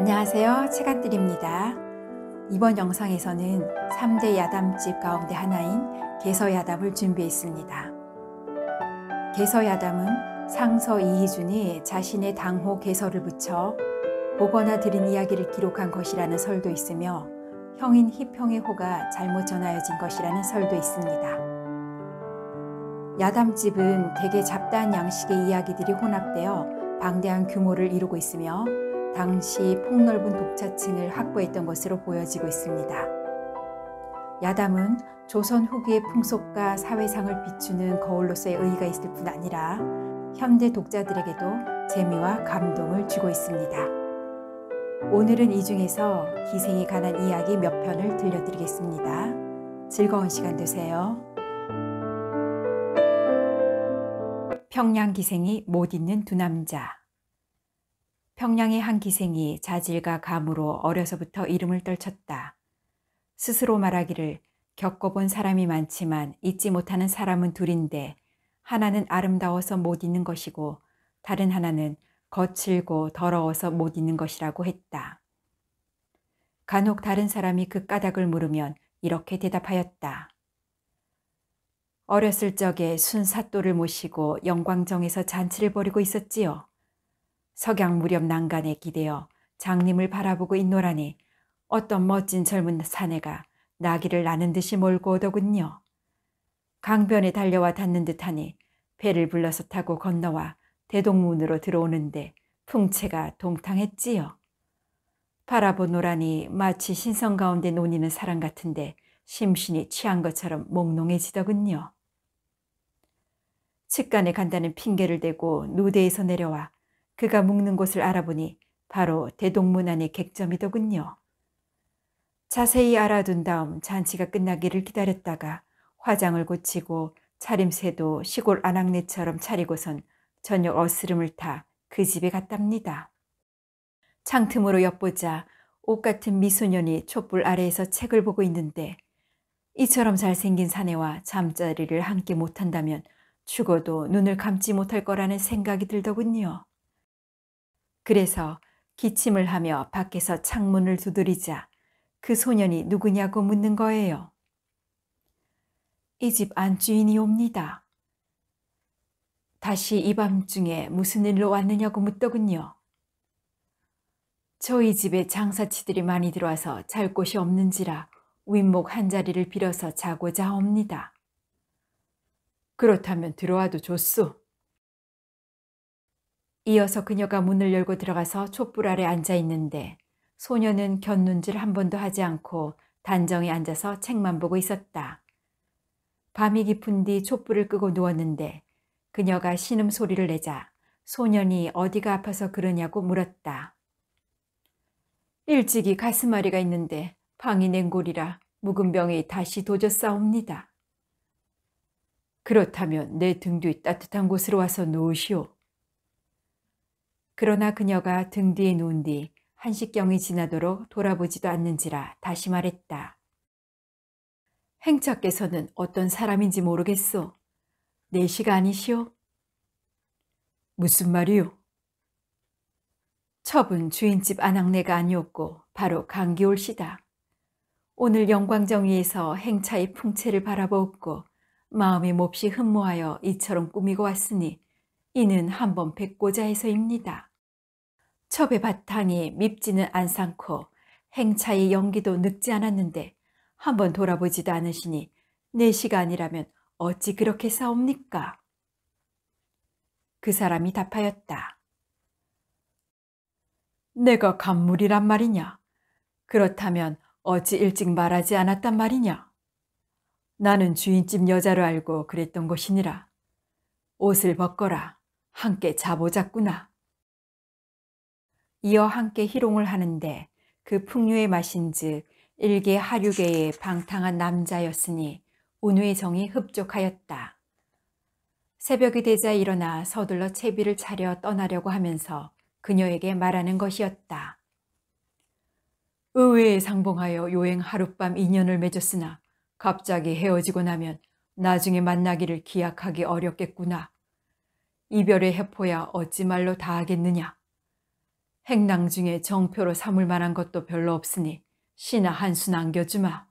안녕하세요. 책안들입니다. 이번 영상에서는 3대 야담집 가운데 하나인 개서야담을 준비했습니다. 개서야담은 상서 이희준이 자신의 당호 개서를 붙여 보거나 들은 이야기를 기록한 것이라는 설도 있으며 형인 희평의 호가 잘못 전하여진 것이라는 설도 있습니다. 야담집은 대개 잡다한 양식의 이야기들이 혼합되어 방대한 규모를 이루고 있으며 당시 폭넓은 독자층을 확보했던 것으로 보여지고 있습니다. 야담은 조선 후기의 풍속과 사회상을 비추는 거울로서의 의의가 있을 뿐 아니라 현대 독자들에게도 재미와 감동을 주고 있습니다. 오늘은 이 중에서 기생에 관한 이야기 몇 편을 들려드리겠습니다. 즐거운 시간 되세요. 평양 기생이 못 잊는 두 남자. 평양의 한 기생이 자질과 감으로 어려서부터 이름을 떨쳤다. 스스로 말하기를 겪어본 사람이 많지만 잊지 못하는 사람은 둘인데 하나는 아름다워서 못 잊는 것이고 다른 하나는 거칠고 더러워서 못 잊는 것이라고 했다. 간혹 다른 사람이 그 까닭을 물으면 이렇게 대답하였다. 어렸을 적에 순사또를 모시고 영광정에서 잔치를 벌이고 있었지요. 석양 무렵 난간에 기대어 장님을 바라보고 있노라니 어떤 멋진 젊은 사내가 나귀를 나는 듯이 몰고 오더군요. 강변에 달려와 닿는 듯하니 배를 불러서 타고 건너와 대동문으로 들어오는데 풍채가 동탕했지요. 바라보노라니 마치 신성 가운데 논이는 사람 같은데 심신이 취한 것처럼 몽롱해지더군요. 측간에 간다는 핑계를 대고 누대에서 내려와 그가 묵는 곳을 알아보니 바로 대동문 안의 객점이더군요. 자세히 알아둔 다음 잔치가 끝나기를 기다렸다가 화장을 고치고 차림새도 시골 아낙네처럼 차리고선 저녁 어스름을 타 그 집에 갔답니다. 창틈으로 엿보자 옷 같은 미소년이 촛불 아래에서 책을 보고 있는데 이처럼 잘생긴 사내와 잠자리를 함께 못한다면 죽어도 눈을 감지 못할 거라는 생각이 들더군요. 그래서 기침을 하며 밖에서 창문을 두드리자 그 소년이 누구냐고 묻는 거예요. 이 집 안주인이 옵니다. 다시 이 밤중에 무슨 일로 왔느냐고 묻더군요. 저희 집에 장사치들이 많이 들어와서 잘 곳이 없는지라 윗목 한 자리를 빌어서 자고자 합니다. 그렇다면 들어와도 좋소. 이어서 그녀가 문을 열고 들어가서 촛불 아래 앉아 있는데 소녀는 곁눈질 한 번도 하지 않고 단정히 앉아서 책만 보고 있었다. 밤이 깊은 뒤 촛불을 끄고 누웠는데 그녀가 신음소리를 내자 소년이 어디가 아파서 그러냐고 물었다. 일찍이 가슴앓이가 있는데 방이 냉골이라 묵은 병이 다시 도졌사옵니다. 그렇다면 내 등 뒤 따뜻한 곳으로 와서 누우시오. 그러나 그녀가 등 뒤에 누운 뒤 한식경이 지나도록 돌아보지도 않는지라 다시 말했다. 행차께서는 어떤 사람인지 모르겠소. 내시가 아니시오? 무슨 말이오? 첩은 주인집 아낙네가 아니었고 바로 강기올시다. 오늘 영광정위에서 행차의 풍채를 바라보았고 마음이 몹시 흠모하여 이처럼 꾸미고 왔으니 이는 한번 뵙고자 해서입니다. 첩의 바탕이 밉지는 않상코 행차의 연기도 늙지 않았는데 한번 돌아보지도 않으시니 내시가 아니라면 어찌 그렇게 싸웁니까? 그 사람이 답하였다. 내가 간물이란 말이냐? 그렇다면 어찌 일찍 말하지 않았단 말이냐? 나는 주인집 여자로 알고 그랬던 것이니라. 옷을 벗거라. 함께 자보자꾸나. 이어 함께 희롱을 하는데 그 풍류의 맛인즉 일개 하류계의 방탕한 남자였으니 운우의 정이 흡족하였다. 새벽이 되자 일어나 서둘러 채비를 차려 떠나려고 하면서 그녀에게 말하는 것이었다. 의회에 상봉하여 요행 하룻밤 인연을 맺었으나 갑자기 헤어지고 나면 나중에 만나기를 기약하기 어렵겠구나. 이별의 해포야 어찌 말로 다 하겠느냐. 행랑 중에 정표로 삼을 만한 것도 별로 없으니 시나 한 수 남겨주마.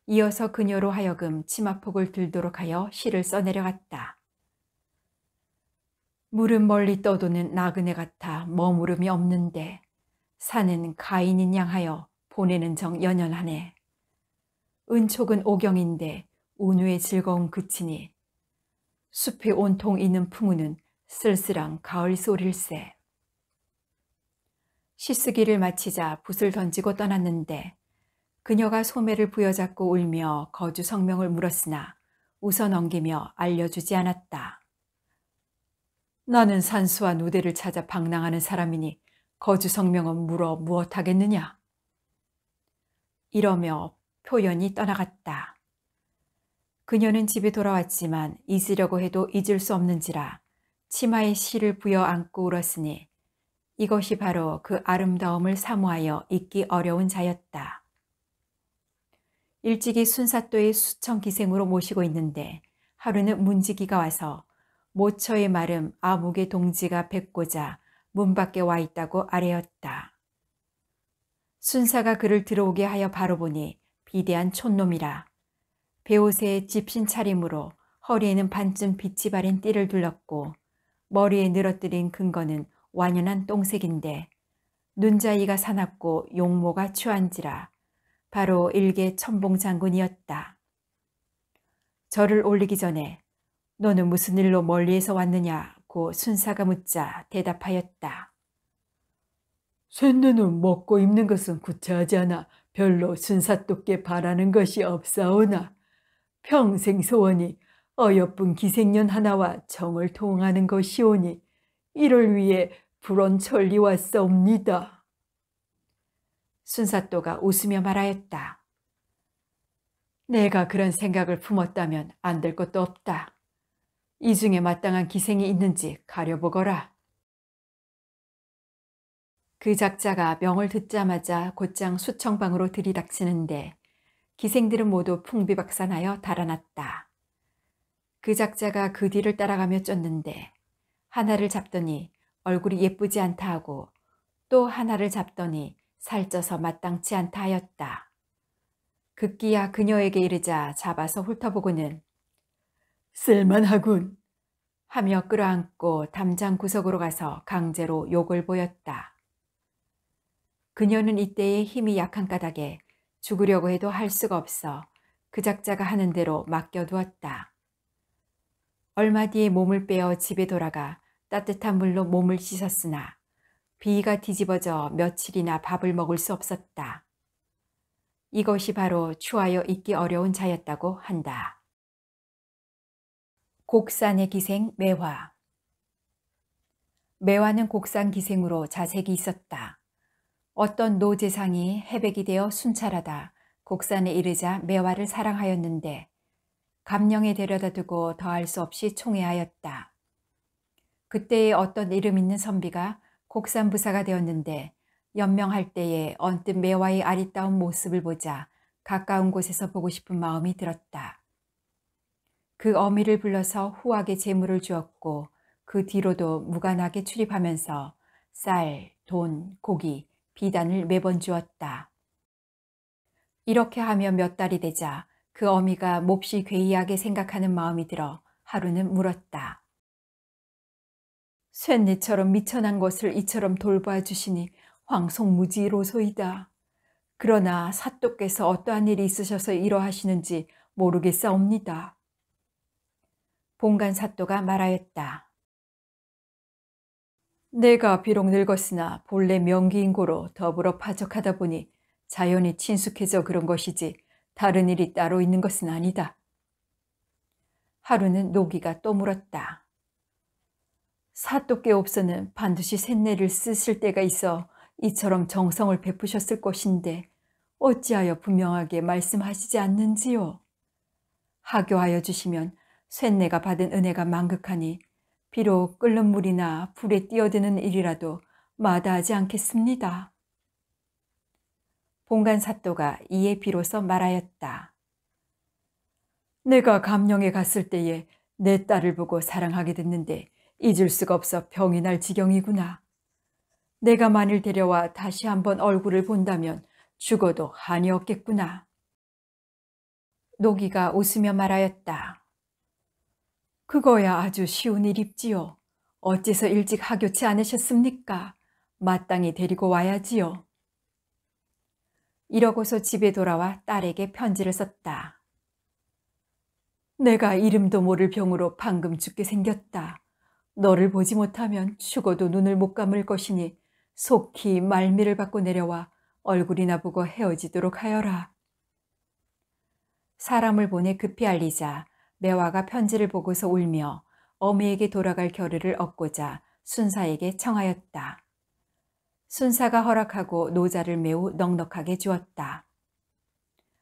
이어서 그녀로 하여금 치마폭을 들도록 하여 시를 써내려갔다. 물은 멀리 떠도는 나그네 같아 머무름이 없는데 산은 가인인 양하여 보내는 정 연연하네. 은촉은 오경인데 운우의 즐거움 그치니 숲에 온통 있는 풍우는 쓸쓸한 가을 소릴세. 시쓰기를 마치자 붓을 던지고 떠났는데 그녀가 소매를 부여잡고 울며 거주 성명을 물었으나 웃어 넘기며 알려주지 않았다. 나는 산수와 누대를 찾아 방랑하는 사람이니 거주 성명은 물어 무엇하겠느냐. 이러며 표현이 떠나갔다. 그녀는 집에 돌아왔지만 잊으려고 해도 잊을 수 없는지라 치마에 시를 부여 안고 울었으니 이것이 바로 그 아름다움을 사모하여 잊기 어려운 자였다. 일찍이 순사또의 수청 기생으로 모시고 있는데 하루는 문지기가 와서 모처의 마름 아묵의 동지가 뵙고자 문 밖에 와 있다고 아뢰었다. 순사가 그를 들어오게 하여 바로 보니 비대한 촌놈이라. 베옷에 집신 차림으로 허리에는 반쯤 빛이 바랜 띠를 둘렀고 머리에 늘어뜨린 근거는 완연한 똥색인데 눈자위가 사납고 용모가 추한지라 바로 일개 천봉장군이었다. 절을 올리기 전에 너는 무슨 일로 멀리에서 왔느냐고 순사가 묻자 대답하였다. 쇳내는 먹고 입는 것은 구차하지 않아 별로 순사또께 바라는 것이 없사오나 평생 소원이 어여쁜 기생년 하나와 정을 통하는 것이오니 이를 위해 불원천리 왔사옵니다. 순사또가 웃으며 말하였다. 내가 그런 생각을 품었다면 안 될 것도 없다. 이 중에 마땅한 기생이 있는지 가려보거라. 그 작자가 명을 듣자마자 곧장 수청방으로 들이닥치는데 기생들은 모두 풍비박산하여 달아났다. 그 작자가 그 뒤를 따라가며 쫓는데 하나를 잡더니 얼굴이 예쁘지 않다 하고 또 하나를 잡더니 살쪄서 마땅치 않다 하였다. 급기야 그녀에게 이르자 잡아서 훑어보고는 쓸만하군 하며 끌어안고 담장 구석으로 가서 강제로 욕을 보였다. 그녀는 이때에 힘이 약한 까닭에 죽으려고 해도 할 수가 없어 그 작자가 하는 대로 맡겨두었다. 얼마 뒤에 몸을 빼어 집에 돌아가 따뜻한 물로 몸을 씻었으나 비위가 뒤집어져 며칠이나 밥을 먹을 수 없었다. 이것이 바로 추하여 잊기 어려운 자였다고 한다. 곡산의 기생 매화. 매화는 곡산 기생으로 자색이 있었다. 어떤 노재상이 해백이 되어 순찰하다 곡산에 이르자 매화를 사랑하였는데 감령에 데려다 두고 더할 수 없이 총애하였다. 그때에 어떤 이름 있는 선비가 곡산 부사가 되었는데 연명할 때에 언뜻 매화의 아리따운 모습을 보자 가까운 곳에서 보고 싶은 마음이 들었다. 그 어미를 불러서 후하게 재물을 주었고 그 뒤로도 무관하게 출입하면서 쌀, 돈, 고기, 비단을 매번 주었다. 이렇게 하며 몇 달이 되자 그 어미가 몹시 괴이하게 생각하는 마음이 들어 하루는 물었다. 쇳내처럼 미천한 것을 이처럼 돌봐 주시니 황송무지로소이다. 그러나 사또께서 어떠한 일이 있으셔서 이러하시는지 모르겠사옵니다. 본간 사또가 말하였다. 내가 비록 늙었으나 본래 명기인고로 더불어 파적하다 보니 자연히 친숙해져 그런 것이지 다른 일이 따로 있는 것은 아니다. 하루는 노기가 또 물었다. 사또께 없어는 반드시 쇳내를 쓰실 때가 있어 이처럼 정성을 베푸셨을 것인데 어찌하여 분명하게 말씀하시지 않는지요? 하교하여 주시면 쇳내가 받은 은혜가 만극하니 비록 끓는 물이나 불에 뛰어드는 일이라도 마다하지 않겠습니다. 본간 사또가 이에 비로소 말하였다. 내가 감령에 갔을 때에 내 딸을 보고 사랑하게 됐는데 잊을 수가 없어 병이 날 지경이구나. 내가 만일 데려와 다시 한번 얼굴을 본다면 죽어도 한이 없겠구나. 노기가 웃으며 말하였다. 그거야 아주 쉬운 일입지요. 어째서 일찍 하교치 않으셨습니까? 마땅히 데리고 와야지요. 이러고서 집에 돌아와 딸에게 편지를 썼다. 내가 이름도 모를 병으로 방금 죽게 생겼다. 너를 보지 못하면 죽어도 눈을 못 감을 것이니 속히 말미를 받고 내려와 얼굴이나 보고 헤어지도록 하여라. 사람을 보내 급히 알리자 매화가 편지를 보고서 울며 어미에게 돌아갈 겨를을 얻고자 순사에게 청하였다. 순사가 허락하고 노자를 매우 넉넉하게 주었다.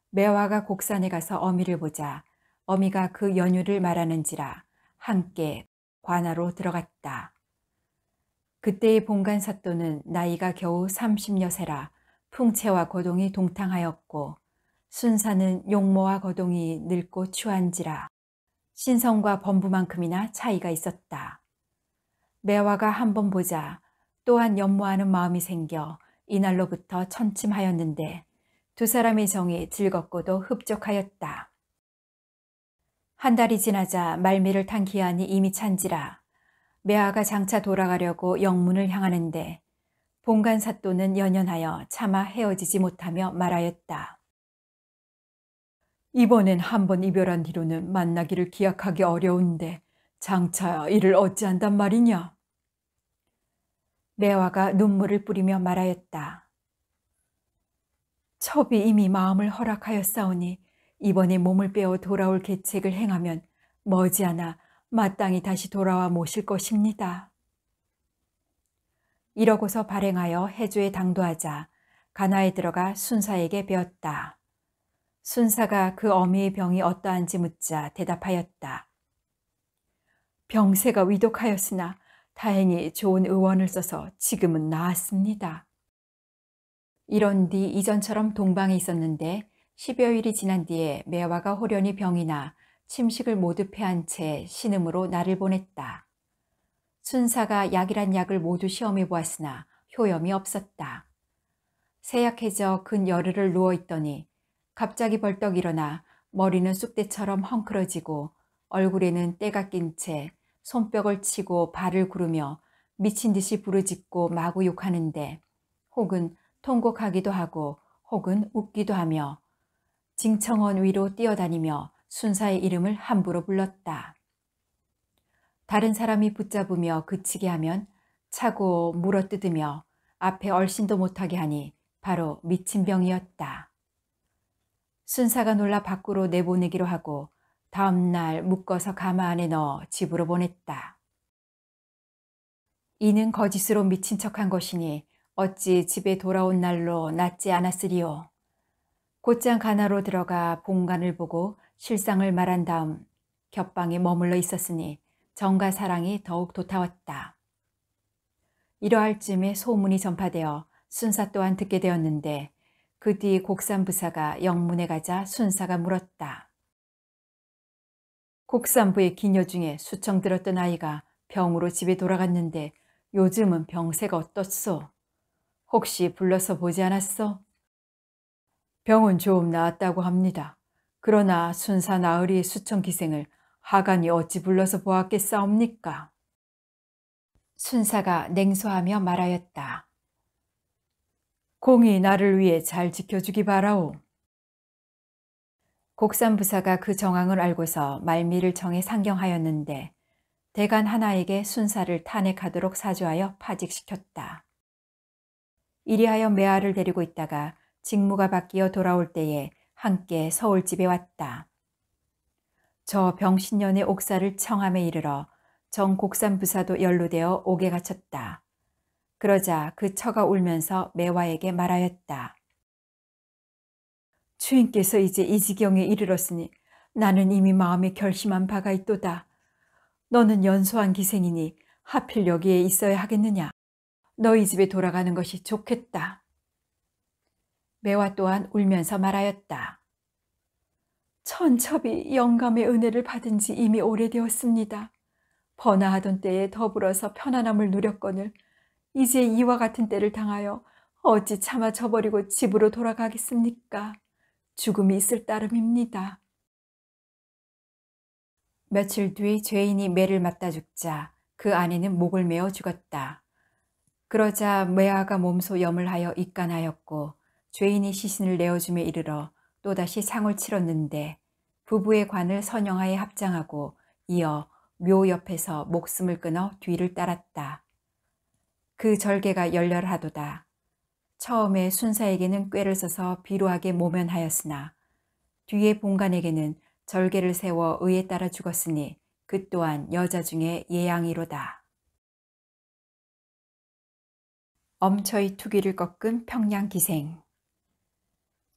매화가 곡산에 가서 어미를 보자 어미가 그 연유를 말하는지라 함께 관하로 들어갔다. 그때의 봉간사또는 나이가 겨우 30여세라 풍채와 거동이 동탕하였고 순사는 용모와 거동이 늙고 추한지라 신성과 범부만큼이나 차이가 있었다. 매화가 한번 보자 또한 연모하는 마음이 생겨 이날로부터 천침하였는데 두 사람의 정이 즐겁고도 흡족하였다. 한 달이 지나자 말미를 탄 기한이 이미 찬지라 매화가 장차 돌아가려고 영문을 향하는데 봉간사또는 연연하여 차마 헤어지지 못하며 말하였다. 이번엔 한번 이별한 뒤로는 만나기를 기약하기 어려운데 장차 이를 어찌한단 말이냐? 매화가 눈물을 뿌리며 말하였다. 첩이 이미 마음을 허락하였사오니 이번에 몸을 빼어 돌아올 계책을 행하면 머지않아 마땅히 다시 돌아와 모실 것입니다. 이러고서 발행하여 해주에 당도하자 간화에 들어가 순사에게 배웠다. 순사가 그 어미의 병이 어떠한지 묻자 대답하였다. 병세가 위독하였으나 다행히 좋은 의원을 써서 지금은 나았습니다. 이런 뒤 이전처럼 동방에 있었는데 10여일이 지난 뒤에 매화가 호련히 병이 나 침식을 모두 패한 채 신음으로 날을 보냈다. 순사가 약이란 약을 모두 시험해 보았으나 효염이 없었다. 세약해져 근 열흘을 누워있더니 갑자기 벌떡 일어나 머리는 쑥대처럼 헝클어지고 얼굴에는 때가 낀 채 손뼉을 치고 발을 구르며 미친 듯이 부르짖고 마구 욕하는데 혹은 통곡하기도 하고 혹은 웃기도 하며 징청원 위로 뛰어다니며 순사의 이름을 함부로 불렀다. 다른 사람이 붙잡으며 그치게 하면 차고 물어뜯으며 앞에 얼씬도 못하게 하니 바로 미친 병이었다. 순사가 놀라 밖으로 내보내기로 하고 다음 날 묶어서 가마 안에 넣어 집으로 보냈다. 이는 거짓으로 미친 척한 것이니 어찌 집에 돌아온 날로 낫지 않았으리요. 곧장 가나로 들어가 본관을 보고 실상을 말한 다음 겹방에 머물러 있었으니 정과 사랑이 더욱 돋아왔다. 이러할 쯤에 소문이 전파되어 순사 또한 듣게 되었는데 그 뒤 곡산부사가 영문에 가자 순사가 물었다. 곡산부의 기녀 중에 수청 들었던 아이가 병으로 집에 돌아갔는데 요즘은 병세가 어떻소? 혹시 불러서 보지 않았소? 병은 좀 나았다고 합니다. 그러나 순사 나으리의 수청 기생을 하간이 어찌 불러서 보았겠사옵니까? 순사가 냉소하며 말하였다. 공이 나를 위해 잘 지켜주기 바라오. 곡산부사가 그 정황을 알고서 말미를 정해 상경하였는데 대간 하나에게 순사를 탄핵하도록 사주하여 파직시켰다. 이리하여 매화를 데리고 있다가 직무가 바뀌어 돌아올 때에 함께 서울집에 왔다. 저 병신년의 옥사를 청함에 이르러 정 곡산부사도 연루되어 옥에 갇혔다. 그러자 그 처가 울면서 매화에게 말하였다. 주인께서 이제 이 지경에 이르렀으니 나는 이미 마음에 결심한 바가 있도다. 너는 연소한 기생이니 하필 여기에 있어야 하겠느냐. 너희 집에 돌아가는 것이 좋겠다. 매화 또한 울면서 말하였다. 천첩이 영감의 은혜를 받은 지 이미 오래되었습니다. 번화하던 때에 더불어서 편안함을 누렸거늘 이제 이와 같은 때를 당하여 어찌 차마 저버리고 집으로 돌아가겠습니까? 죽음이 있을 따름입니다. 며칠 뒤 죄인이 매를 맞다 죽자 그 아내는 목을 메어 죽었다. 그러자 매아가 몸소 염을 하여 입간하였고 죄인이 시신을 내어줌에 이르러 또다시 상을 치렀는데 부부의 관을 선영하에 합장하고 이어 묘 옆에서 목숨을 끊어 뒤를 따랐다. 그 절개가 열렬하도다. 처음에 순사에게는 꾀를 써서 비루하게 모면하였으나 뒤에 본관에게는 절개를 세워 의에 따라 죽었으니 그 또한 여자 중에 예양이로다. 엄처의 투기를 꺾은 평양기생.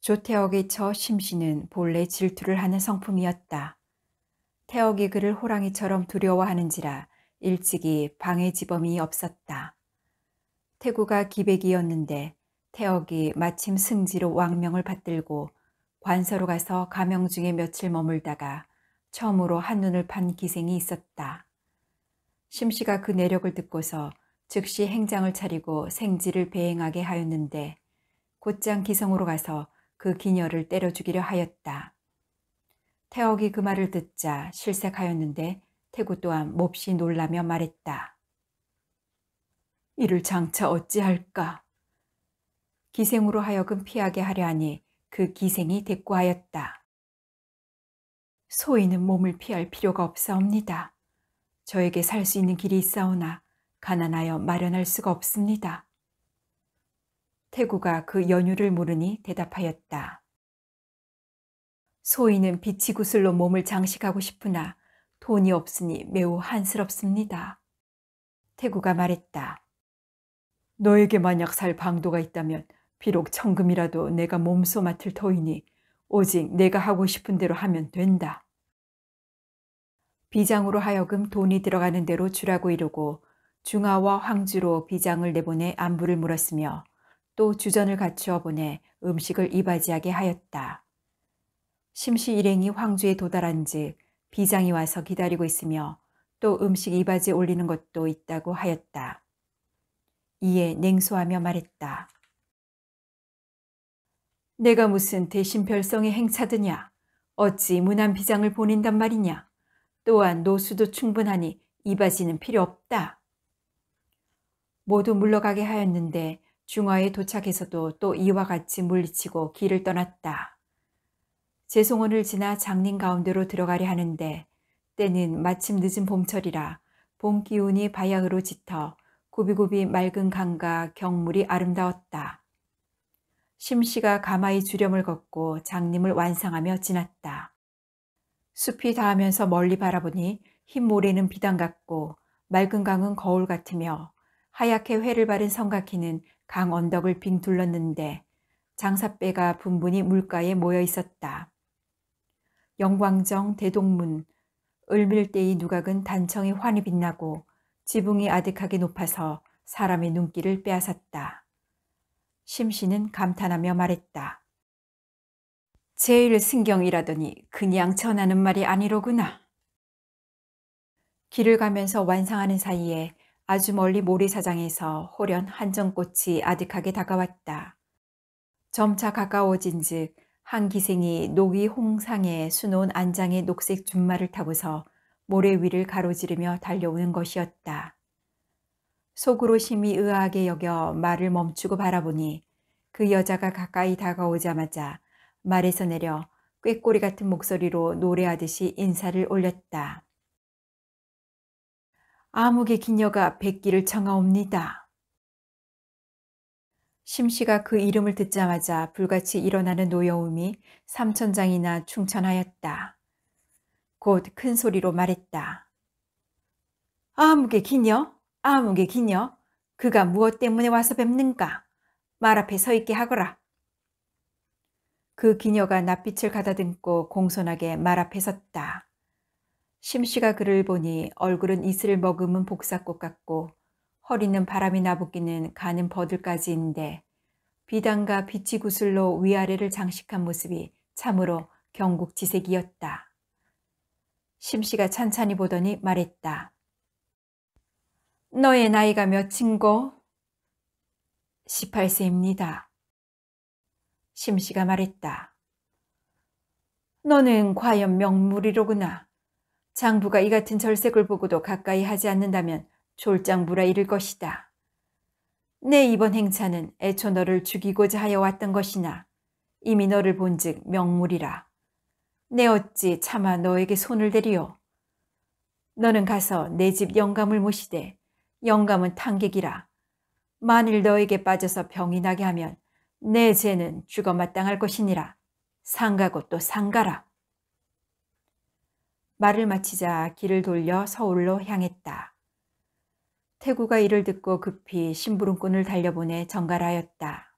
조태억의 처 심씨는 본래 질투를 하는 성품이었다. 태억이 그를 호랑이처럼 두려워하는지라 일찍이 방해 지범이 없었다. 태구가 기백이었는데 태억이 마침 승지로 왕명을 받들고 관서로 가서 가명 중에 며칠 머물다가 처음으로 한눈을 판 기생이 있었다. 심씨가 그 내력을 듣고서 즉시 행장을 차리고 생지를 배행하게 하였는데 곧장 기성으로 가서 그 기녀를 때려 죽이려 하였다. 태억이 그 말을 듣자 실색하였는데 태구 또한 몹시 놀라며 말했다. 이를 장차 어찌할까? 기생으로 하여금 피하게 하려 하니 그 기생이 대꾸하였다. 소인은 몸을 피할 필요가 없사옵니다. 저에게 살 수 있는 길이 있사오나 가난하여 마련할 수가 없습니다. 태구가 그 연유를 모르니 대답하였다. 소인은 비치구슬로 몸을 장식하고 싶으나 돈이 없으니 매우 한스럽습니다. 태구가 말했다. 너에게 만약 살 방도가 있다면 비록 천금이라도 내가 몸소 맡을 터이니 오직 내가 하고 싶은 대로 하면 된다. 비장으로 하여금 돈이 들어가는 대로 주라고 이르고 중하와 황주로 비장을 내보내 안부를 물었으며 또 주전을 갖추어 보내 음식을 이바지하게 하였다. 심시 일행이 황주에 도달한 즉 비장이 와서 기다리고 있으며 또 음식 이바지 올리는 것도 있다고 하였다. 이에 냉소하며 말했다. 내가 무슨 대신별성의 행차드냐? 어찌 무난비장을 보낸단 말이냐? 또한 노수도 충분하니 이바지는 필요 없다. 모두 물러가게 하였는데 중화에 도착해서도 또 이와 같이 물리치고 길을 떠났다. 제송원을 지나 장린 가운데로 들어가려 하는데 때는 마침 늦은 봄철이라 봄 기운이 바야흐로 짙어 굽이굽이 맑은 강과 경물이 아름다웠다. 심씨가 가마의 주렴을 걷고 장림을 완상하며 지났다. 숲이 닿으면서 멀리 바라보니 흰 모래는 비단 같고 맑은 강은 거울 같으며 하얗게 회를 바른 성곽희는 강 언덕을 빙 둘렀는데 장사배가 분분히 물가에 모여 있었다. 영광정, 대동문, 을밀대의 누각은 단청이 환히 빛나고 지붕이 아득하게 높아서 사람의 눈길을 빼앗았다. 심씨는 감탄하며 말했다. 제일 승경이라더니 그냥 전하는 말이 아니로구나. 길을 가면서 완상하는 사이에 아주 멀리 모래사장에서 호련 한정꽃이 아득하게 다가왔다. 점차 가까워진 즉 한 기생이 녹이 홍상에 수놓은 안장의 녹색 준말을 타고서 모래 위를 가로지르며 달려오는 것이었다. 속으로 심히 의아하게 여겨 말을 멈추고 바라보니 그 여자가 가까이 다가오자마자 말에서 내려 꾀꼬리 같은 목소리로 노래하듯이 인사를 올렸다. 아무개 기녀가 백기를 청하옵니다. 심씨가 그 이름을 듣자마자 불같이 일어나는 노여움이 삼천장이나 충천하였다. 곧 큰 소리로 말했다. 아무개 기녀? 아무개 기녀? 그가 무엇 때문에 와서 뵙는가? 말 앞에 서 있게 하거라. 그 기녀가 낯빛을 가다듬고 공손하게 말 앞에 섰다. 심씨가 그를 보니 얼굴은 이슬을 머금은 복사꽃 같고 허리는 바람이 나부끼는 가는 버들까지인데 비단과 빛이 구슬로 위아래를 장식한 모습이 참으로 경국지색이었다. 심씨가 찬찬히 보더니 말했다. 너의 나이가 몇인고? 18세입니다. 심씨가 말했다. 너는 과연 명물이로구나. 장부가 이 같은 절색을 보고도 가까이 하지 않는다면 졸장부라 이를 것이다. 내 이번 행차는 애초 너를 죽이고자 하여 왔던 것이나 이미 너를 본즉 명물이라. 내 어찌 차마 너에게 손을 대리오. 너는 가서 내 집 영감을 모시되 영감은 탕객이라. 만일 너에게 빠져서 병이 나게 하면 내 죄는 죽어 마땅할 것이니라. 상가고 또 상가라. 말을 마치자 길을 돌려 서울로 향했다. 태구가 이를 듣고 급히 심부름꾼을 달려보내 전갈하였다.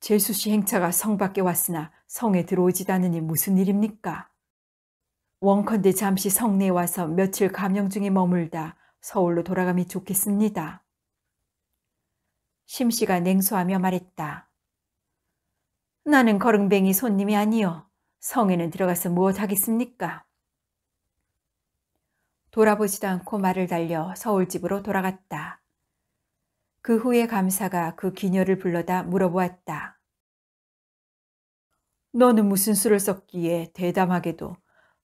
제수씨 행차가 성 밖에 왔으나 성에 들어오지도 않으니 무슨 일입니까? 원컨대 잠시 성내에 와서 며칠 감영 중에 머물다 서울로 돌아가면 좋겠습니다. 심씨가 냉소하며 말했다. 나는 거릉뱅이 손님이 아니요. 성에는 들어가서 무엇 하겠습니까? 돌아보지도 않고 말을 달려 서울집으로 돌아갔다. 그 후에 감사가 그 기녀를 불러다 물어보았다. 너는 무슨 수를 썼기에 대담하게도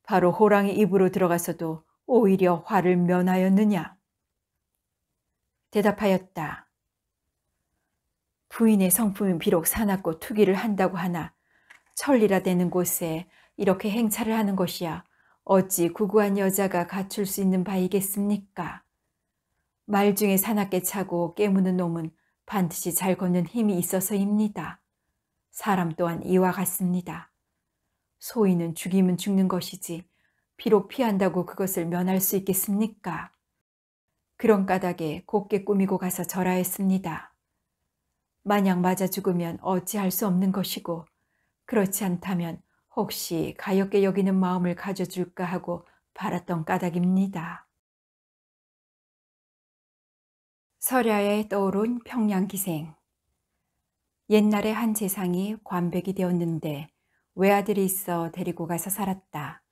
바로 호랑이 입으로 들어가서도 오히려 화를 면하였느냐? 대답하였다. 부인의 성품은 비록 사납고 투기를 한다고 하나 천리라 되는 곳에 이렇게 행차를 하는 것이야 어찌 구구한 여자가 갖출 수 있는 바이겠습니까? 말 중에 사납게 차고 깨무는 놈은 반드시 잘 걷는 힘이 있어서입니다. 사람 또한 이와 같습니다. 소인은 죽이면 죽는 것이지 비록 피한다고 그것을 면할 수 있겠습니까? 그런 까닭에 곱게 꾸미고 가서 절하였습니다. 만약 맞아 죽으면 어찌할 수 없는 것이고 그렇지 않다면 혹시 가엾게 여기는 마음을 가져줄까 하고 바랐던 까닭입니다. 설야에 떠오른 평양기생. 옛날에 한 재상이 관백이 되었는데 외아들이 있어 데리고 가서 살았다.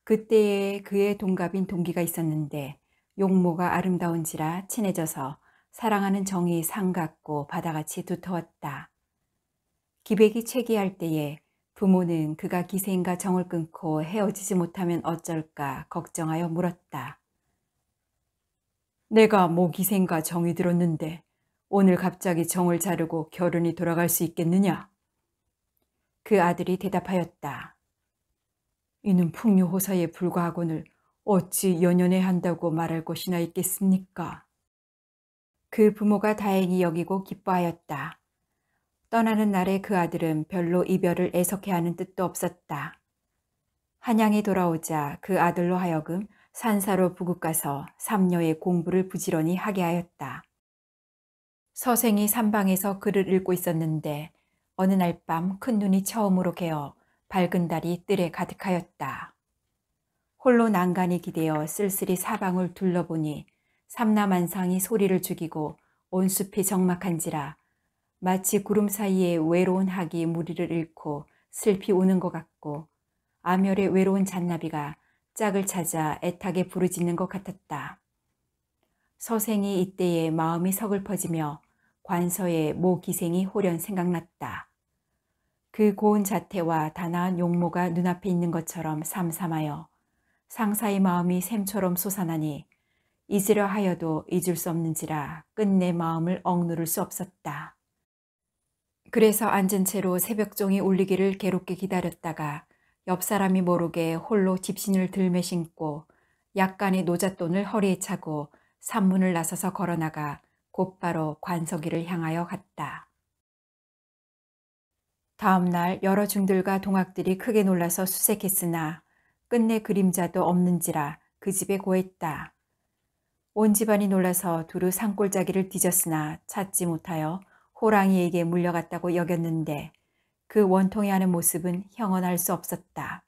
그때에 그의 동갑인 동기가 있었는데 용모가 아름다운지라 친해져서 사랑하는 정이 상같고 바다같이 두터웠다. 기백이 채기할 때에 부모는 그가 기생과 정을 끊고 헤어지지 못하면 어쩔까 걱정하여 물었다. 내가 모 기생과 정이 들었는데 오늘 갑자기 정을 자르고 결혼이 돌아갈 수 있겠느냐? 그 아들이 대답하였다. 이는 풍류호사에 불과하거늘 어찌 연연해 한다고 말할 것이나 있겠습니까? 그 부모가 다행히 여기고 기뻐하였다. 떠나는 날에 그 아들은 별로 이별을 애석해하는 뜻도 없었다. 한양에 돌아오자 그 아들로 하여금 산사로 부국 가서 삼녀의 공부를 부지런히 하게 하였다. 서생이 삼방에서 글을 읽고 있었는데 어느 날 밤 큰 눈이 처음으로 개어 밝은 달이 뜰에 가득하였다. 홀로 난간이 기대어 쓸쓸히 사방을 둘러보니 삼라만상이 소리를 죽이고 온 숲이 적막한지라 마치 구름 사이에 외로운 학이 무리를 잃고 슬피 우는 것 같고 아멸의 외로운 잔나비가 짝을 찾아 애타게 부르짖는 것 같았다. 서생이 이때에 마음이 서글퍼지며 관서의 모 기생이 홀연 생각났다. 그 고운 자태와 단아한 용모가 눈앞에 있는 것처럼 삼삼하여 상사의 마음이 샘처럼 솟아나니 잊으려 하여도 잊을 수 없는지라 끝내 마음을 억누를 수 없었다. 그래서 앉은 채로 새벽종이 울리기를 괴롭게 기다렸다가 옆 사람이 모르게 홀로 집신을 들매신고 약간의 노잣돈을 허리에 차고 산문을 나서서 걸어나가 곧바로 관서기를 향하여 갔다. 다음 날 여러 중들과 동학들이 크게 놀라서 수색했으나 끝내 그림자도 없는지라 그 집에 고했다. 온 집안이 놀라서 두루 산골짜기를 뒤졌으나 찾지 못하여 호랑이에게 물려갔다고 여겼는데 그 원통해 하는 모습은 형언할 수 없었다.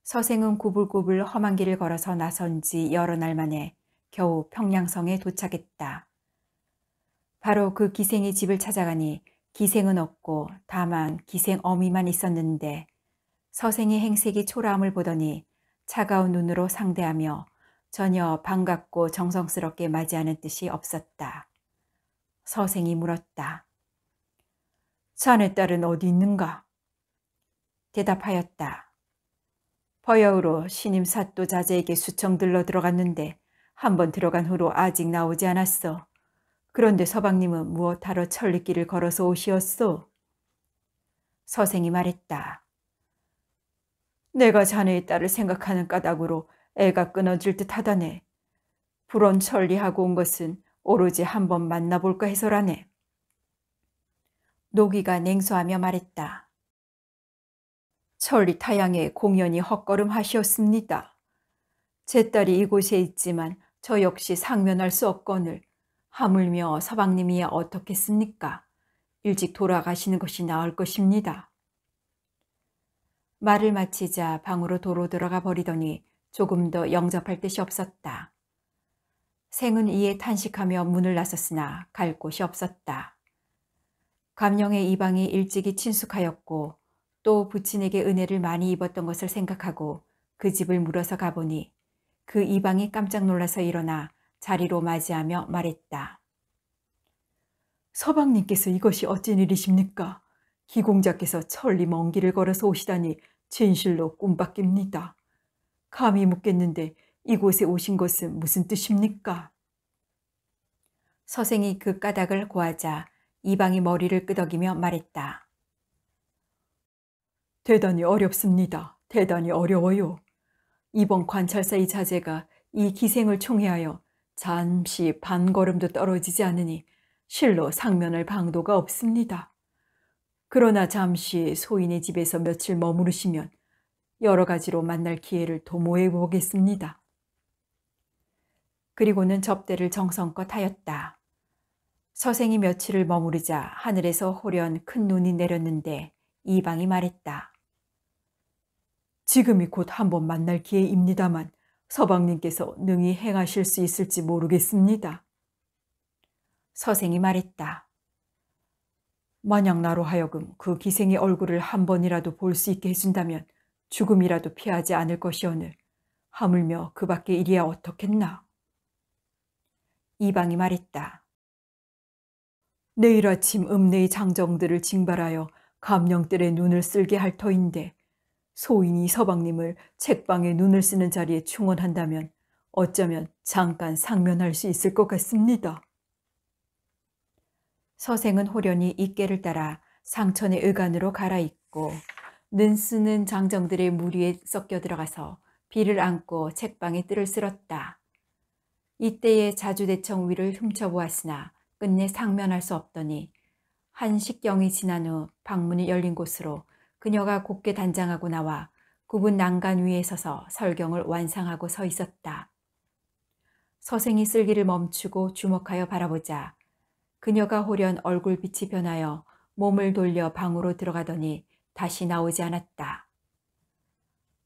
서생은 구불구불 험한 길을 걸어서 나선 지 여러 날 만에 겨우 평양성에 도착했다. 바로 그 기생의 집을 찾아가니 기생은 없고 다만 기생 어미만 있었는데 서생의 행색이 초라함을 보더니 차가운 눈으로 상대하며 전혀 반갑고 정성스럽게 맞이하는 뜻이 없었다. 서생이 물었다. 자네 딸은 어디 있는가? 대답하였다. 버여우로 신임 사또 자제에게 수청 들러 들어갔는데 한번 들어간 후로 아직 나오지 않았어. 그런데 서방님은 무엇하러 천리길을 걸어서 오시었소? 서생이 말했다. 내가 자네의 딸을 생각하는 까닭으로 애가 끊어질 듯 하다네. 불원 천리하고 온 것은 오로지 한번 만나볼까 해서라네. 노귀가 냉소하며 말했다. 천리 타양에 공연히 헛걸음하시었습니다. 제 딸이 이곳에 있지만 저 역시 상면할 수 없거늘 하물며 서방님이야 어떻겠습니까? 일찍 돌아가시는 것이 나을 것입니다. 말을 마치자 방으로 도로 들어가 버리더니 조금 더 영접할 뜻이 없었다. 생은 이에 탄식하며 문을 나섰으나 갈 곳이 없었다. 감령의 이방이 일찍이 친숙하였고 또 부친에게 은혜를 많이 입었던 것을 생각하고 그 집을 물어서 가보니 그 이방이 깜짝 놀라서 일어나 자리로 맞이하며 말했다. 서방님께서 이것이 어쩐 일이십니까? 기공자께서 천리 먼 길을 걸어서 오시다니 진실로 꿈밖입니다. 감히 묻겠는데 이곳에 오신 것은 무슨 뜻입니까? 서생이 그 까닭을 고하자 이방이 머리를 끄덕이며 말했다. 대단히 어렵습니다. 대단히 어려워요. 이번 관찰사의 자제가 이 기생을 총애하여 잠시 반걸음도 떨어지지 않으니 실로 상면할 방도가 없습니다. 그러나 잠시 소인의 집에서 며칠 머무르시면 여러 가지로 만날 기회를 도모해 보겠습니다. 그리고는 접대를 정성껏 하였다. 서생이 며칠을 머무르자 하늘에서 호련 큰 눈이 내렸는데 이방이 말했다. 지금이 곧 한번 만날 기회입니다만 서방님께서 능히 행하실 수 있을지 모르겠습니다. 서생이 말했다. 만약 나로 하여금 그 기생의 얼굴을 한 번이라도 볼 수 있게 해준다면 죽음이라도 피하지 않을 것이오늘 하물며 그 밖의 일이야 어떻겠나. 이방이 말했다. 내일 아침 읍내의 장정들을 징발하여 감령들의 눈을 쓸게 할 터인데 소인이 서방님을 책방에 눈을 쓰는 자리에 충원한다면 어쩌면 잠깐 상면할 수 있을 것 같습니다. 서생은 호련히 이깨를 따라 상천의 의관으로 갈아입고 는 쓰는 장정들의 무리에 섞여 들어가서 비를 안고 책방에 뜰을 쓸었다. 이때에 자주대청 위를 훔쳐보았으나 끝내 상면할 수 없더니 한 식경이 지난 후 방문이 열린 곳으로 그녀가 곱게 단장하고 나와 굽은 난간 위에 서서 설경을 완상하고 서 있었다. 서생이 쓸기를 멈추고 주목하여 바라보자 그녀가 호련 얼굴빛이 변하여 몸을 돌려 방으로 들어가더니 다시 나오지 않았다.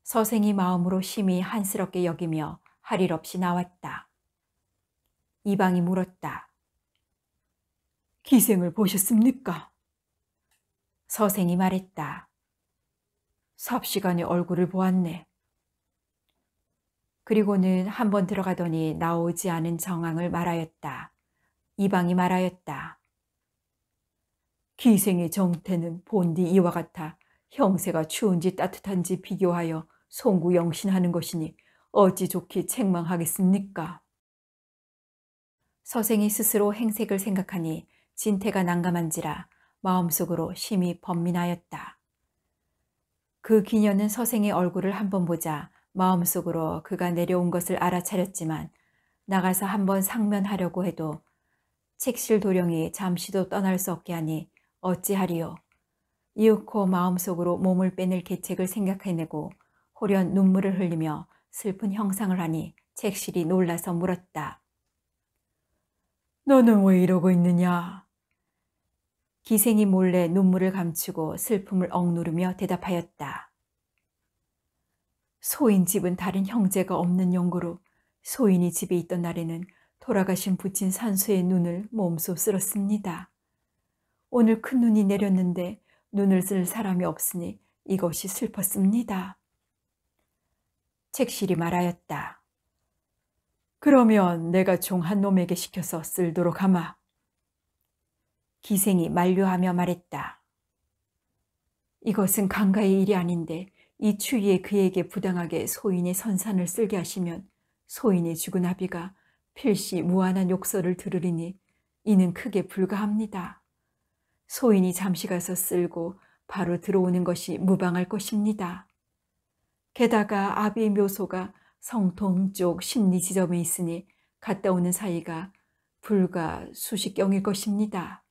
서생이 마음으로 심히 한스럽게 여기며 할 일 없이 나왔다. 이방이 물었다. 기생을 보셨습니까? 서생이 말했다. 삽시간에 얼굴을 보았네. 그리고는 한 번 들어가더니 나오지 않은 정황을 말하였다. 이방이 말하였다. 기생의 정태는 본디 이와 같아 형세가 추운지 따뜻한지 비교하여 송구영신하는 것이니 어찌 좋게 책망하겠습니까? 서생이 스스로 행색을 생각하니 진태가 난감한지라 마음속으로 심히 번민하였다. 그 기녀는 서생의 얼굴을 한번 보자 마음속으로 그가 내려온 것을 알아차렸지만 나가서 한번 상면하려고 해도 책실 도령이 잠시도 떠날 수 없게 하니 어찌하리요. 이윽고 마음속으로 몸을 빼낼 계책을 생각해내고 호련 눈물을 흘리며 슬픈 형상을 하니 책실이 놀라서 물었다. 너는 왜 이러고 있느냐? 기생이 몰래 눈물을 감추고 슬픔을 억누르며 대답하였다. 소인 집은 다른 형제가 없는 용고로 소인이 집에 있던 날에는 돌아가신 부친 산수의 눈을 몸소 쓸었습니다. 오늘 큰 눈이 내렸는데 눈을 쓸 사람이 없으니 이것이 슬펐습니다. 책실이 말하였다. 그러면 내가 종 한 놈에게 시켜서 쓸도록 하마. 기생이 만류하며 말했다. 이것은 강가의 일이 아닌데 이 추위에 그에게 부당하게 소인의 선산을 쓸게 하시면 소인의 죽은 아비가 필시 무한한 욕설을 들으리니 이는 크게 불가합니다. 소인이 잠시 가서 쓸고 바로 들어오는 것이 무방할 것입니다. 게다가 아비의 묘소가 성동쪽 십리 지점에 있으니 갔다 오는 사이가 불과 수십경일 것입니다.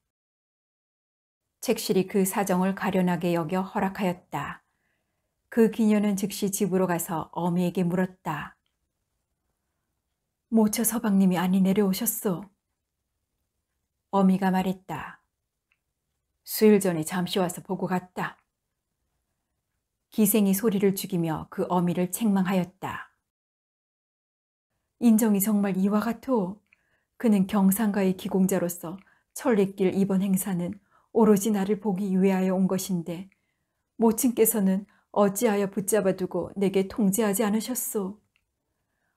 책실이 그 사정을 가련하게 여겨 허락하였다. 그 기녀는 즉시 집으로 가서 어미에게 물었다. 모처 서방님이 안이 내려오셨소? 어미가 말했다. 수일 전에 잠시 와서 보고 갔다. 기생이 소리를 죽이며 그 어미를 책망하였다. 인정이 정말 이와 같오. 그는 경상가의 기공자로서 천리길 이번 행사는 오로지 나를 보기 위하여 온 것인데 모친께서는 어찌하여 붙잡아 두고 내게 통지하지 않으셨소?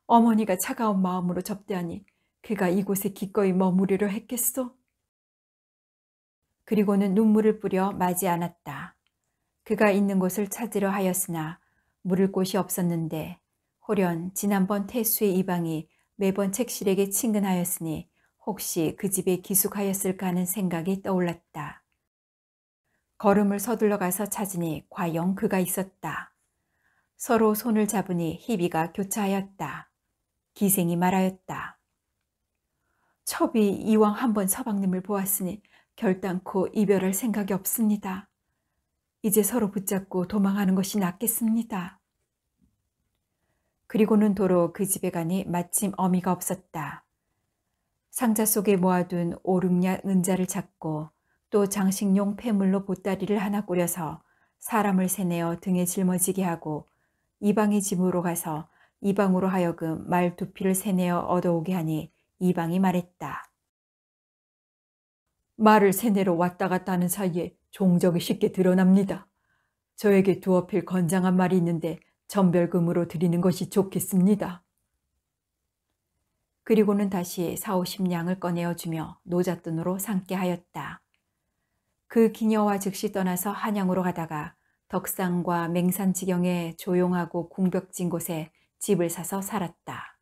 어머니가 차가운 마음으로 접대하니 그가 이곳에 기꺼이 머무르려 했겠소? 그리고는 눈물을 뿌려 마지 않았다. 그가 있는 곳을 찾으려 하였으나 물을 곳이 없었는데 호련 지난번 태수의 이방이 매번 책실에게 친근하였으니 혹시 그 집에 기숙하였을까 하는 생각이 떠올랐다. 걸음을 서둘러 가서 찾으니 과연 그가 있었다. 서로 손을 잡으니 희비가 교차하였다. 기생이 말하였다. 첩이 이왕 한번 서방님을 보았으니 결단코 이별할 생각이 없습니다. 이제 서로 붙잡고 도망하는 것이 낫겠습니다. 그리고는 도로 그 집에 가니 마침 어미가 없었다. 상자 속에 모아둔 5-6냐 은자를 찾고 또 장식용 폐물로 보따리를 하나 꾸려서 사람을 세내어 등에 짊어지게 하고 이방의 집으로 가서 이방으로 하여금 말 2피를 세내어 얻어오게 하니 이방이 말했다. 말을 세내러 왔다 갔다 하는 사이에 종적이 쉽게 드러납니다. 저에게 두어 필 건장한 말이 있는데 전별금으로 드리는 것이 좋겠습니다. 그리고는 다시 40-50냥을 꺼내어주며 노잣돈으로 삼게 하였다. 그 기녀와 즉시 떠나서 한양으로 가다가 덕산과 맹산 지경에 조용하고 궁벽진 곳에 집을 사서 살았다.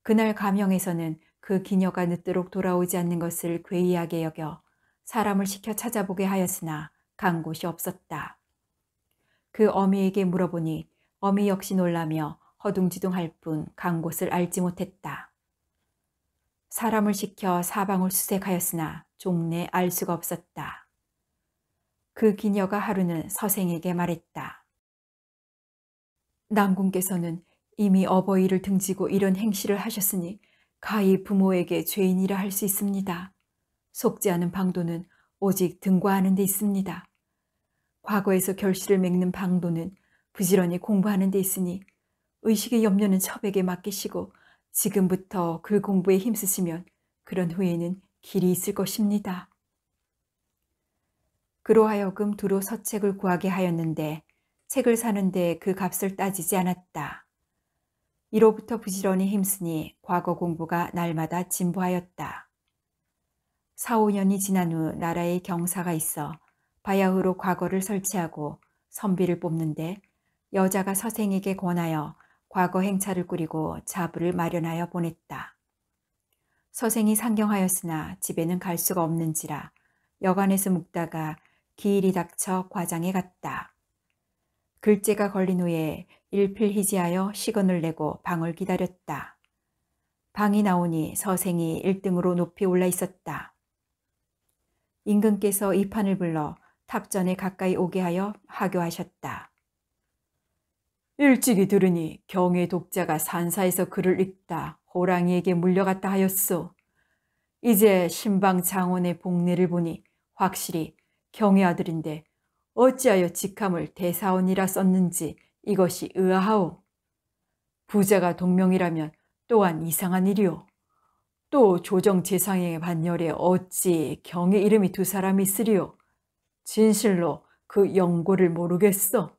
그날 가명에서는 그 기녀가 늦도록 돌아오지 않는 것을 괴이하게 여겨 사람을 시켜 찾아보게 하였으나 간 곳이 없었다. 그 어미에게 물어보니 어미 역시 놀라며 허둥지둥할 뿐 간 곳을 알지 못했다. 사람을 시켜 사방을 수색하였으나 종래 알 수가 없었다. 그 기녀가 하루는 서생에게 말했다. 남궁께서는 이미 어버이를 등지고 이런 행실을 하셨으니 가히 부모에게 죄인이라 할 수 있습니다. 속지 않은 방도는 오직 등과하는 데 있습니다. 과거에서 결실을 맺는 방도는 부지런히 공부하는 데 있으니 의식의 염려는 첩에게 맡기시고 지금부터 글 공부에 힘쓰시면 그런 후에는 길이 있을 것입니다. 그로 하여금 두루 서책을 구하게 하였는데 책을 사는데 그 값을 따지지 않았다. 이로부터 부지런히 힘쓰니 과거 공부가 날마다 진보하였다. 4-5년이 지난 후 나라에 경사가 있어 바야흐로 과거를 설치하고 선비를 뽑는데 여자가 서생에게 권하여 과거 행차를 꾸리고 자부를 마련하여 보냈다. 서생이 상경하였으나 집에는 갈 수가 없는지라 여관에서 묵다가 기일이 닥쳐 과장에 갔다. 글재가 걸린 후에 일필희지하여 시건을 내고 방을 기다렸다. 방이 나오니 서생이 1등으로 높이 올라 있었다. 임금께서 이판을 불러 탑전에 가까이 오게 하여 하교하셨다. 일찍이 들으니 경의 독자가 산사에서 글을 읽다 호랑이에게 물려갔다 하였소. 이제 신방 장원의 복례를 보니 확실히 경의 아들인데 어찌하여 직함을 대사원이라 썼는지 이것이 의아하오. 부자가 동명이라면 또한 이상한 일이오. 또 조정재상의 반열에 어찌 경의 이름이 2사람이 있으리오. 진실로 그 영고를 모르겠어.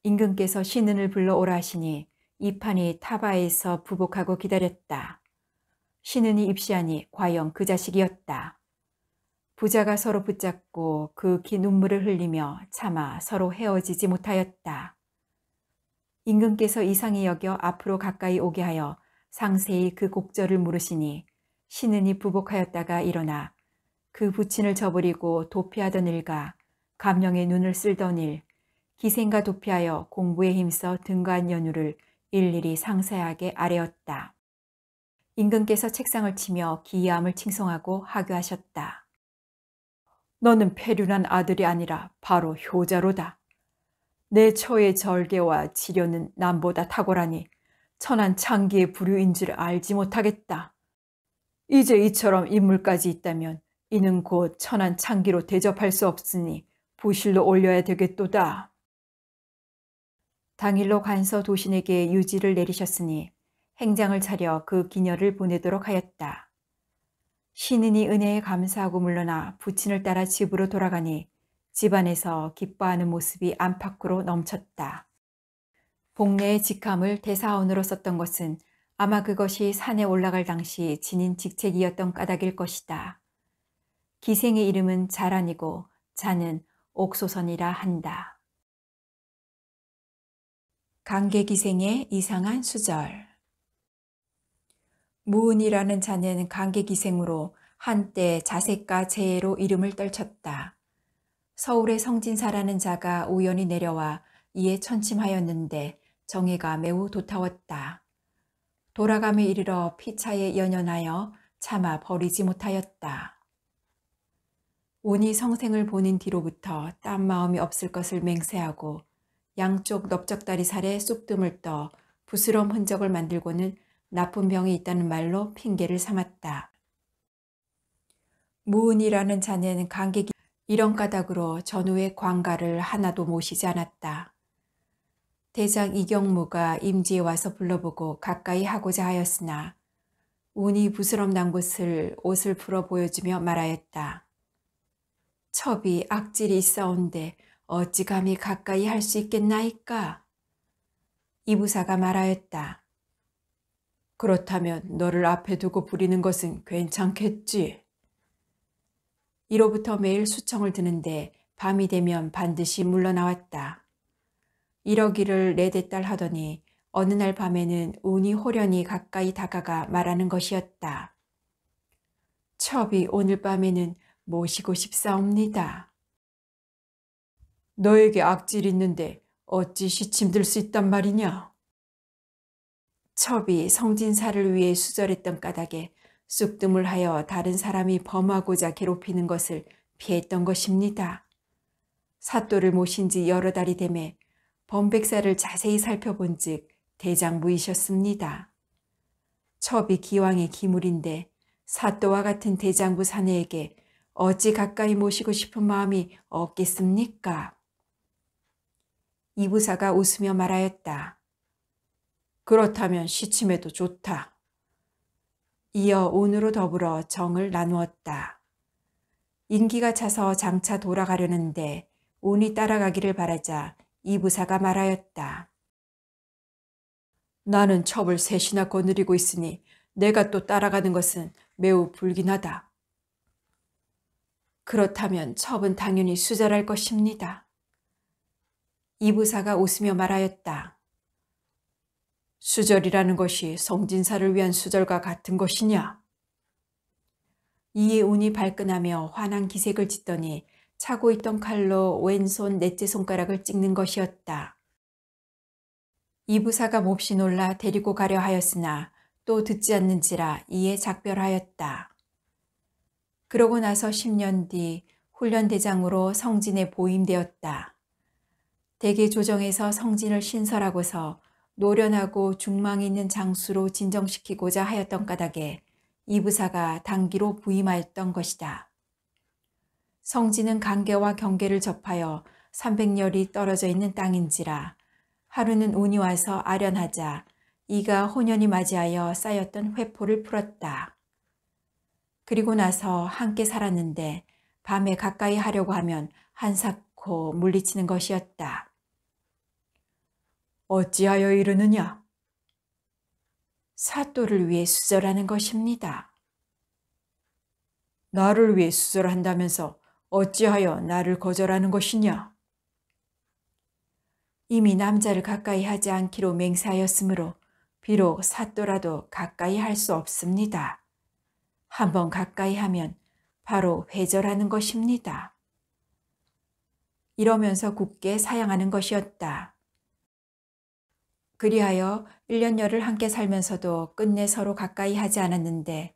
임금께서 신은을 불러오라 하시니 이판이 타바에서 부복하고 기다렸다. 신은이 입시하니 과연 그 자식이었다. 부자가 서로 붙잡고 그 긴 눈물을 흘리며 차마 서로 헤어지지 못하였다. 임금께서 이상히 여겨 앞으로 가까이 오게 하여 상세히 그 곡절을 물으시니 신은이 부복하였다가 일어나 그 부친을 저버리고 도피하던 일과 감령의 눈을 쓸던 일, 기생과 도피하여 공부에 힘써 등가한 연유를 일일이 상세하게 아뢰었다. 임금께서 책상을 치며 기이함을 칭송하고 하교하셨다. 너는 패륜한 아들이 아니라 바로 효자로다. 내 처의 절개와 지려는 남보다 탁월하니 천한 창기의 부류인 줄 알지 못하겠다. 이제 이처럼 인물까지 있다면 이는 곧 천한 창기로 대접할 수 없으니 부실로 올려야 되겠도다. 당일로 간서 도신에게 유지를 내리셨으니 행장을 차려 그 기녀를 보내도록 하였다. 신은이 은혜에 감사하고 물러나 부친을 따라 집으로 돌아가니 집안에서 기뻐하는 모습이 안팎으로 넘쳤다. 복례의 직함을 대사원으로 썼던 것은 아마 그것이 산에 올라갈 당시 지닌 직책이었던 까닭일 것이다. 기생의 이름은 자란이고 자는 옥소선이라 한다. 강계기생의 이상한 수절. 무은이라는 자는 강계기생으로 한때 자색과 재해로 이름을 떨쳤다. 서울의 성진사라는 자가 우연히 내려와 이에 천침하였는데 정의가 매우 도타웠다. 돌아감에 이르러 피차에 연연하여 차마 버리지 못하였다. 운이 성생을 보낸 뒤로부터 딴 마음이 없을 것을 맹세하고 양쪽 넓적다리 살에 쑥뜸을 떠 부스럼 흔적을 만들고는 나쁜 병이 있다는 말로 핑계를 삼았다. 무은이라는 자는 강객이 이런 까닭으로 전후의 관가를 하나도 모시지 않았다. 대장 이경무가 임지에 와서 불러보고 가까이 하고자 하였으나 운이 부스럼 난 곳을 옷을 풀어 보여주며 말하였다. 첩이 악질이 있사온데 어찌 감히 가까이 할 수 있겠나이까? 이부사가 말하였다. 그렇다면 너를 앞에 두고 부리는 것은 괜찮겠지. 이로부터 매일 수청을 드는데 밤이 되면 반드시 물러나왔다. 이러기를 네댓 달 하더니 어느 날 밤에는 운이 호련히 가까이 다가가 말하는 것이었다. 첩이 오늘 밤에는 모시고 싶사옵니다. 너에게 악질이 있는데 어찌 시침들 수 있단 말이냐? 첩이 성진사를 위해 수절했던 까닭에 쑥뜸을 하여 다른 사람이 범하고자 괴롭히는 것을 피했던 것입니다. 사또를 모신 지 여러 달이 되매 범백사를 자세히 살펴본 즉 대장부이셨습니다. 첩이 기왕의 기물인데 사또와 같은 대장부 사내에게 어찌 가까이 모시고 싶은 마음이 없겠습니까? 이부사가 웃으며 말하였다. 그렇다면 시침해도 좋다. 이어 운으로 더불어 정을 나누었다. 인기가 차서 장차 돌아가려는데 운이 따라가기를 바라자 이부사가 말하였다. 나는 첩을 셋이나 거느리고 있으니 내가 또 따라가는 것은 매우 불긴하다. 그렇다면 첩은 당연히 수절할 것입니다. 이부사가 웃으며 말하였다. 수절이라는 것이 성진사를 위한 수절과 같은 것이냐? 이에 운이 발끈하며 환한 기색을 짓더니 차고 있던 칼로 왼손 넷째 손가락을 찍는 것이었다. 이부사가 몹시 놀라 데리고 가려 하였으나 또 듣지 않는지라 이에 작별하였다. 그러고 나서 10년 뒤 훈련대장으로 성진에 보임되었다. 대개 조정에서 성진을 신설하고서 노련하고 중망이 있는 장수로 진정시키고자 하였던 까닭에 이부사가 단기로 부임하였던 것이다. 성진은 강계와 경계를 접하여 300렬이 떨어져 있는 땅인지라 하루는 운이 와서 아련하자 이가 혼연히 맞이하여 쌓였던 회포를 풀었다. 그리고 나서 함께 살았는데 밤에 가까이 하려고 하면 한사코 물리치는 것이었다. 어찌하여 이러느냐? 사또를 위해 수절하는 것입니다. 나를 위해 수절한다면서 어찌하여 나를 거절하는 것이냐? 이미 남자를 가까이 하지 않기로 맹세하였으므로 비록 사또라도 가까이 할 수 없습니다. 한번 가까이 하면 바로 회절하는 것입니다. 이러면서 굳게 사양하는 것이었다. 그리하여 1년여를 함께 살면서도 끝내 서로 가까이 하지 않았는데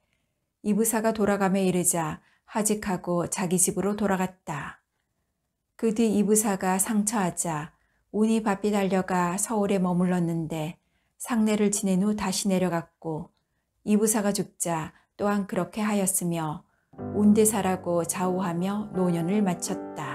이부사가 돌아감에 이르자 하직하고 자기 집으로 돌아갔다. 그 뒤 이부사가 상처하자 운이 바삐 달려가 서울에 머물렀는데 상내를 지낸 후 다시 내려갔고 이부사가 죽자 또한 그렇게 하였으며 운대사라고 좌우하며 노년을 마쳤다.